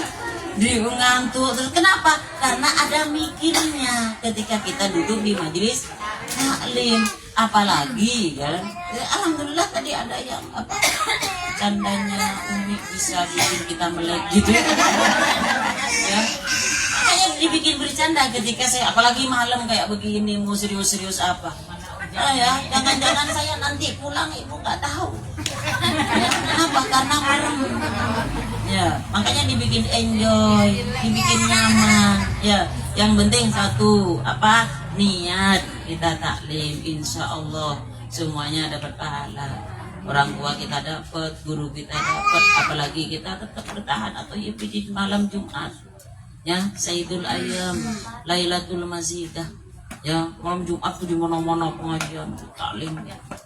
di ngantuk terus. Kenapa? Karena ada mikirnya ketika kita duduk di majelis taklim. Apalagi kan, ya, alhamdulillah tadi ada yang apa candanya Umi bisa bikin kita melek gitu ya. Kayak dibikin bercanda ketika saya, apalagi malam kayak begini mau serius-serius apa. Nah, ya, jangan-jangan saya nanti pulang ibu nggak tahu. Ya, kenapa? Karena merem. Ya, makanya dibikin enjoy, dibikin nyaman. Ya, yang penting satu apa? Niat kita taklim, insya Allah semuanya dapat pahala. Orang tua kita dapat, guru kita dapat, apalagi kita tetap bertahan atau ya di malam Jumat. Ya, Sayyidul Ayyam, Lailatul Mazidah. Ya, malam Jumat tuh di mana-mana pengajian taklim.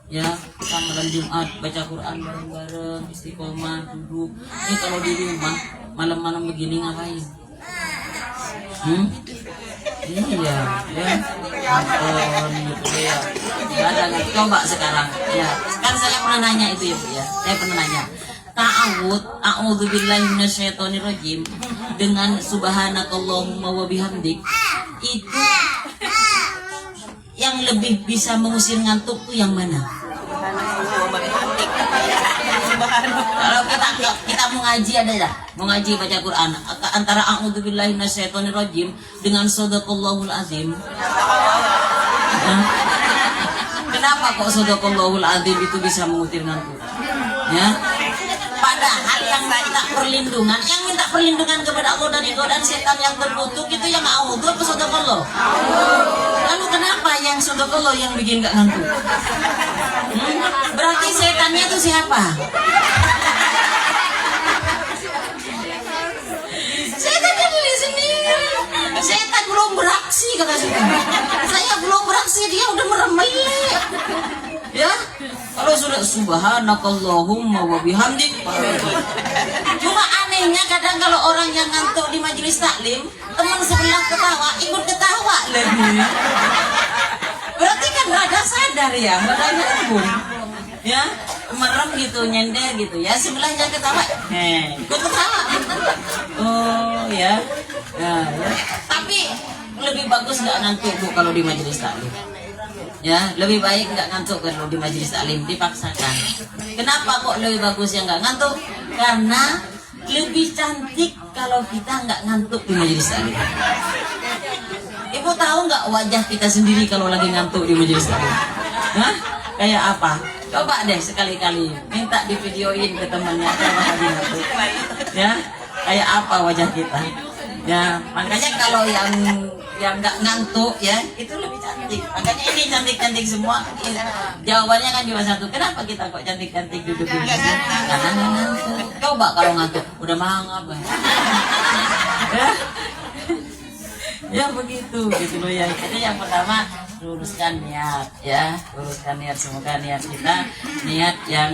Ya, kita malam Jumat baca Quran bareng-bareng, istiqomah duduk. Ini kalau di rumah malam-malam begini ngapain? Iya, ya, nonton gitu ya. Gak ada nggak? Coba sekarang, ya. Kan saya pernah nanya itu ya, Bu ya. Saya pernah nanya. A'udzubillahi minasyaitonirrajim dengan subhanakallahumma wa bihamdik itu yang lebih bisa mengusir ngantuk tuh yang mana? Kalau kita mau ngaji ada ya, mau ngaji baca Quran antara a'udzubillahi minasyaitonirrajim dengan shadaqallahul azim. Kenapa kok shadaqallahul azim itu bisa mengusir ngantuk? Ya. Padahal yang minta perlindungan kepada Allah dari godaan setan yang terkutuk itu yang a'udzu apa shadaqallah? Lalu kenapa yang shadaqallah yang bikin gak ngantuk? Berarti setannya itu siapa? Setannya diri sendiri. Setan belum beraksi kata setan. Saya belum beraksi, dia udah meremelek. Ya, kalau sudah subhanakallahumma wa bihamdik. Cuma anehnya kadang kalau orang yang ngantuk di majelis taklim, teman sebelah ketawa, ikut ketawa lagi. Berarti kan rada sadar ya, rada nyambung. Ya, merem gitu, nyender gitu ya, sebelahnya ketawa, ikut ketawa. Oh ya. Ya. Tapi lebih bagus nggak ngantuk Bu kalau di majelis taklim. Ya, lebih baik nggak ngantuk kalau di majelis taklim, dipaksakan. Kenapa kok lebih bagus yang nggak ngantuk? Karena lebih cantik kalau kita nggak ngantuk di majelis taklim. Ibu tahu nggak wajah kita sendiri kalau lagi ngantuk di majelis taklim? Hah? Kayak apa? Coba deh sekali-kali minta di videoin ke temannya kalau lagi ngantuk. Ya, kayak apa wajah kita? Ya, makanya kalau yang nggak ngantuk ya itu lebih cantik. Makanya ini cantik-cantik semua. Jawabannya kan cuma satu. Kenapa kita kok cantik-cantik duduk di sini? Karena nggak ngantuk. Coba kalau ngantuk, udah mangap. Ya, ya begitu gitu loh ya. Jadi yang pertama luruskan niat ya, luruskan niat, semoga niat kita niat yang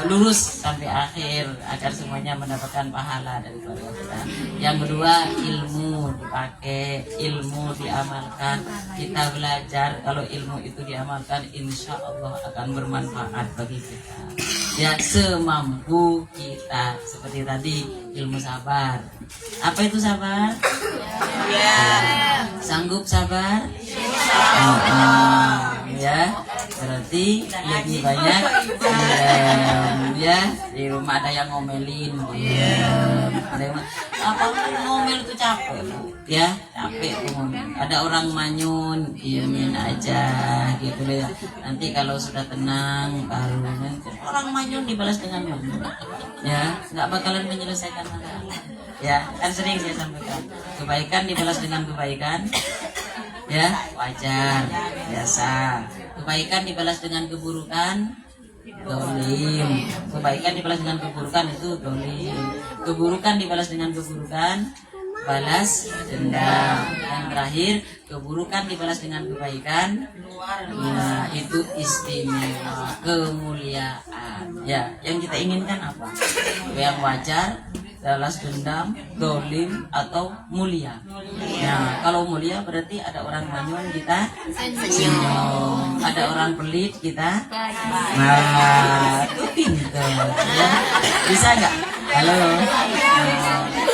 lurus sampai akhir agar semuanya mendapatkan pahala dari keluarga kita. Yang kedua, ilmu dipakai, ilmu diamalkan. Kita belajar, kalau ilmu itu diamalkan insya Allah akan bermanfaat bagi kita ya, semampu kita. Seperti tadi ilmu sabar. Apa itu sabar? Sanggup sabar? Ya, berarti lebih banyak ya, di rumah ada yang ngomelin, ada yang apa ngomel itu capek ya, capek ngomel. Ada orang manyun, diemin aja gitu ya. Nanti kalau sudah tenang baru nanti orang manyun dibalas dengan manyun ya, nggak bakalan menyelesaikan masalah ya. Kan sering saya sampaikan, kebaikan dibalas dengan kebaikan ya, wajar, biasa. Kebaikan dibalas dengan keburukan, dolim. Kebaikan dibalas dengan keburukan itu dolim. Keburukan dibalas dengan keburukan, balas dendam. Yang terakhir, keburukan dibalas dengan kebaikan, ya itu istimewa, kemuliaan. Ya, yang kita inginkan apa? Yang wajar, balas dendam, dolim, atau mulia. Nah, kalau mulia berarti ada orang manyun kita senyum, ada orang pelit kita, nah itu pintar ya. Bisa nggak? Halo,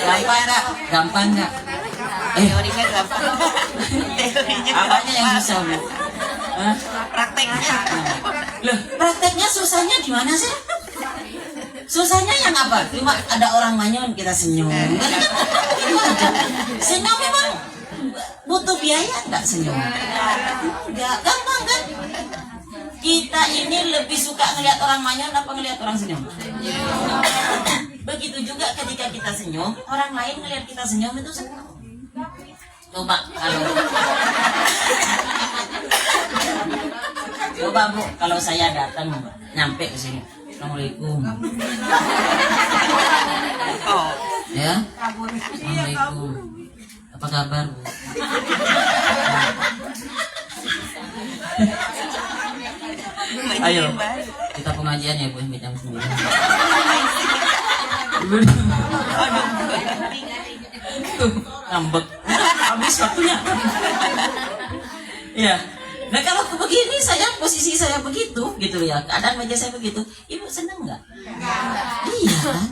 gampang nggak? Gampang nggak? Teorinya gampang. Apanya yang susah Bu? Prakteknya. Loh, prakteknya susahnya di mana sih? Susahnya yang apa? Cuma ada orang manyun kita senyum. Itu aja. Senyum memang butuh biaya enggak senyum? Enggak, gampang kan? Kita ini lebih suka ngelihat orang manyun apa ngelihat orang senyum? Begitu juga ketika kita senyum, orang lain ngelihat kita senyum itu senang. Coba kalau coba Bu, kalau saya datang nyampe ke sini. Assalamualaikum. Ya. Assalamualaikum. Apa kabar Bu? Ayo kita pengajian ya Bu, jam 9. Ngambek. Habis waktunya. Ya. Nah kalau begini posisi saya begitu gitu ya, keadaan meja saya begitu, Ibu seneng nggak? Iya kan?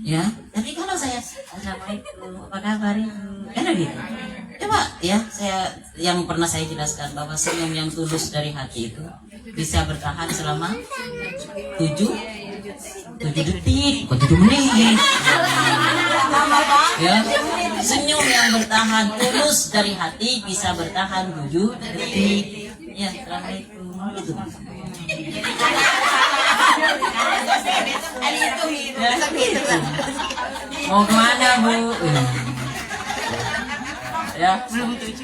Ya. Tapi kalau saya Assalamualaikum, apa kabar Ibu? Kan gitu. Coba ya, yang pernah saya jelaskan bahwa senyum yang tulus dari hati itu bisa bertahan selama 7 7 detik, bukan 7 menit. Ya, senyum yang bertahan tulus dari hati bisa bertahan 7 detik. Ya, assalamualaikum. Gitu. Mau kemana Bu? Ya,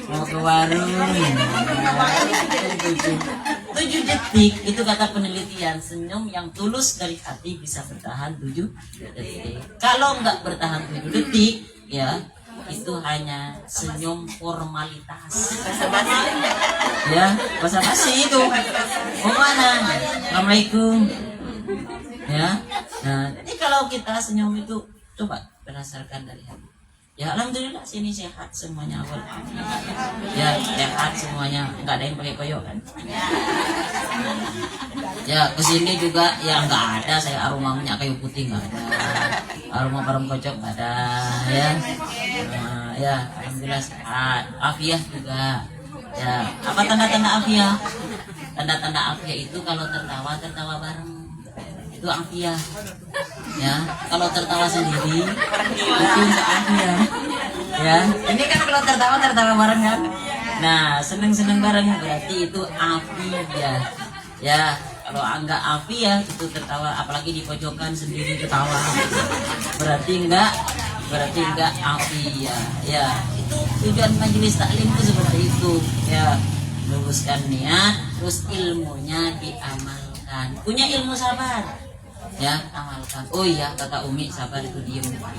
mau ke warung. 7 detik itu kata penelitian, senyum yang tulus dari hati bisa bertahan 7 detik. Kalau nggak bertahan 7 detik, ya itu hanya senyum formalitas. Ya, basa-basi itu. Mau mana? Assalamualaikum. Ya, nah jadi kalau kita senyum itu coba berdasarkan dari hati. Ya alhamdulillah sini sehat semuanya awal. Ya sehat semuanya, nggak ada yang pakai koyo kan? Ya kesini juga ya nggak ada saya aroma minyak kayu putih nggak ada, aroma parang kocok nggak ada ya. Nah, ya alhamdulillah sehat, afiah juga. Ya apa tanda-tanda afiah? Tanda-tanda afiah itu kalau tertawa bareng. Itu afiah. Ya, kalau tertawa sendiri itu enggak afiah. Ya, ini kan kalau tertawa bareng kan. Nah, seneng bareng berarti itu afiah. Ya, kalau enggak afiah itu tertawa, apalagi di pojokan sendiri ketawa. Berarti enggak afiah. Ya, itu tujuan majelis taklim itu seperti itu. Ya, luruskan niat, terus ilmunya diamalkan. Punya ilmu sabar. Ya, amalkan. Oh iya, kata Umi, sabar itu diam Pak.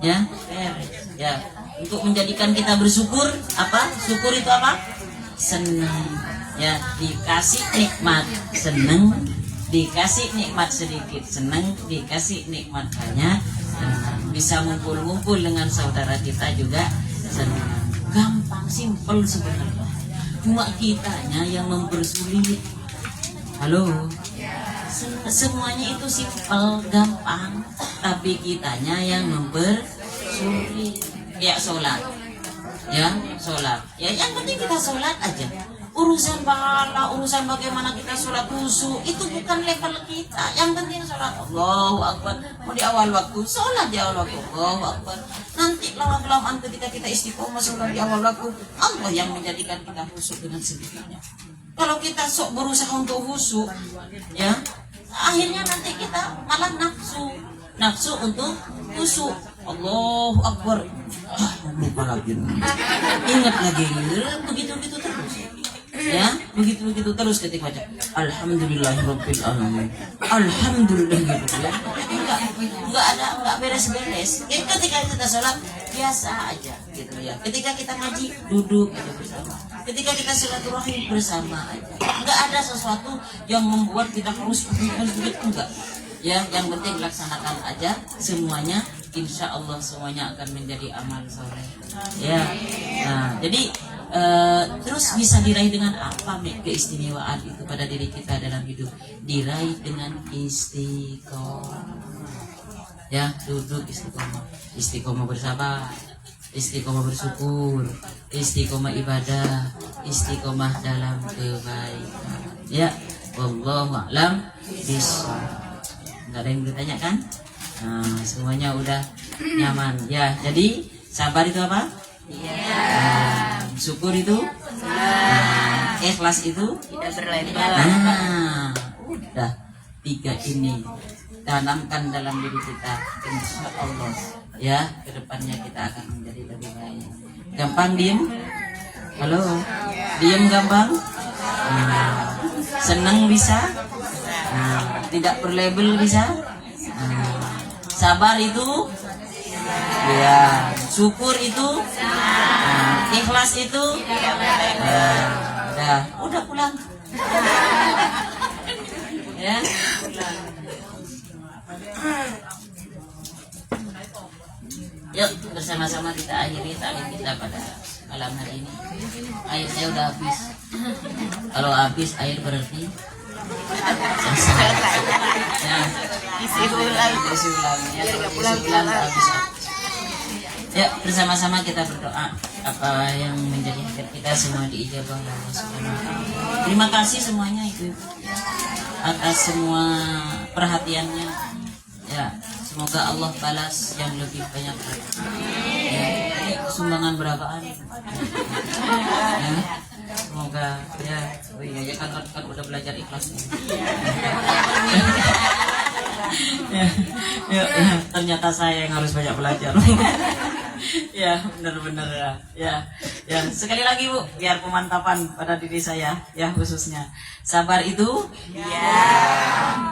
Ya, ya. Untuk menjadikan kita bersyukur, apa? Syukur itu apa? Senang. Ya, dikasih nikmat senang, dikasih nikmat sedikit senang, dikasih nikmat banyak senang. Bisa ngumpul dengan saudara kita juga senang. Gampang, simpel sebenarnya. Cuma kitanya yang mempersulit. Halo. Semuanya itu simpel, gampang, tapi kitanya yang mempersulit. Ya sholat, ya sholat. Ya yang penting kita sholat aja. Urusan pahala, urusan bagaimana kita sholat khusyuk itu bukan level kita. Yang penting sholat. Allahu Akbar. Mau di awal waktu, sholat di awal waktu. Allahu Akbar. Nanti lama-kelamaan ketika kita istiqomah sholat di awal waktu, Allah yang menjadikan kita khusyuk dengan sendirinya. Kalau kita sok berusaha untuk khusyuk, ya akhirnya nanti kita malah nafsu untuk khusyuk. Allahu Akbar. Lupa lagi. Ingat lagi. Begitu terus. Ya, begitu terus ketika baca Alhamdulillahirabbil alamin. Alhamdulillah gitu ya. Enggak beres-beres. Ketika kita sholat biasa aja gitu ya. Ketika kita ngaji duduk gitu bersama. Ketika kita silaturahim bersama aja. Enggak ada sesuatu yang membuat kita harus enggak. Ya, yang penting laksanakan aja semuanya, insya Allah semuanya akan menjadi amal soleh. Ya, nah jadi terus bisa diraih dengan apa keistimewaan itu pada diri kita dalam hidup? Diraih dengan istiqomah. Ya, duduk istiqomah bersabar, istiqomah bersyukur, istiqomah ibadah, istiqomah dalam kebaikan. Ya, wallahu a'lam bishawab. Nggak ada yang bertanya kan? Nah, semuanya udah nyaman. Ya, jadi sabar itu apa? Iya. Syukur itu? Ikhlas itu? Tidak berlebar. Nah, udah 3 ini tanamkan dalam diri kita, insya Allah ya kedepannya kita akan menjadi lebih baik. Gampang diem? Halo, diem gampang? Senang bisa? Tidak berlabel bisa? Sabar itu? Ya, syukur itu? Ikhlas itu? Udah pulang. Ya, pulang. Yuk bersama-sama kita akhiri taklim kita pada malam hari ini. Air saya udah habis. Kalau habis air berarti selesai. Ya, isi ulang ya, isi ulang habis. Ya, bersama-sama kita berdoa apa yang menjadi hajat kita semua diijabah oleh Allah Subhanahu wa taala. Terima kasih semuanya. Yusuf atas semua perhatiannya. Ya, semoga Allah balas yang lebih banyak lagi. Ya, ini sumbangan berapaan? Ya, semoga ya, oh iya ya kan udah belajar ikhlas nih. Ya, ternyata saya yang harus banyak belajar. Ya, benar-benar ya. Sekali lagi Bu, biar pemantapan pada diri saya, ya khususnya. Sabar itu, ya.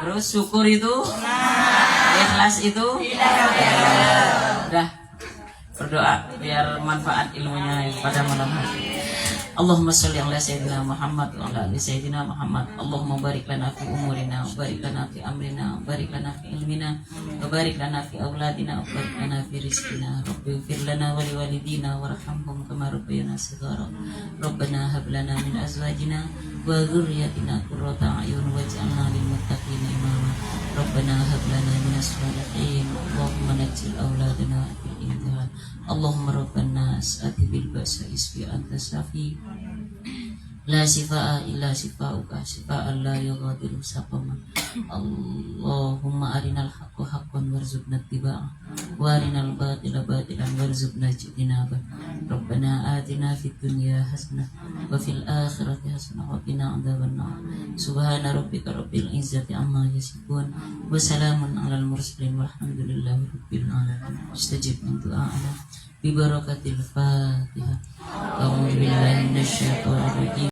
Terus syukur itu, ikhlas itu, udah berdoa biar manfaat ilmunya pada malam hari. Allahumma sholli ala sayyidina Muhammad wa ala ali sayyidina Muhammad. Allahumma barik lana fi umurina wa barik lana fi amrina wa barik lana fi ilmina wa barik lana fi auladina wa barik lana fi rizqina. Rabbi ighfir lana wa liwalidina warhamhum kama rabbayana shighara. Rabbana hab lana min azwajina wa dhurriyyatina qurrata a'yun waj'alna lil muttaqina imama. Rabbana hab lana minas shalihin. Allahumma najjil auladana fil imtihan. Allahumma rabban nas ati bil ba'sa isfi anta syafi la shifaa illa shifauka shifaan la yughadiru saqama. Allahumma arinal haqqa haqqan warzuqna ittiba'ah wa arinal batila batilan warzuqna ijtinabah. Rabbana atina fid dunya hasanah wa fil akhirati hasanah wa qina adzabannar. Subhana rabbika rabbil izzati amma yasifun wa salamun alal mursalin walhamdulillahi rabbil alamin. Istajib min du'a'ana bi barakatil Fatihah. A'udzu billahi minasyaitonir rajim.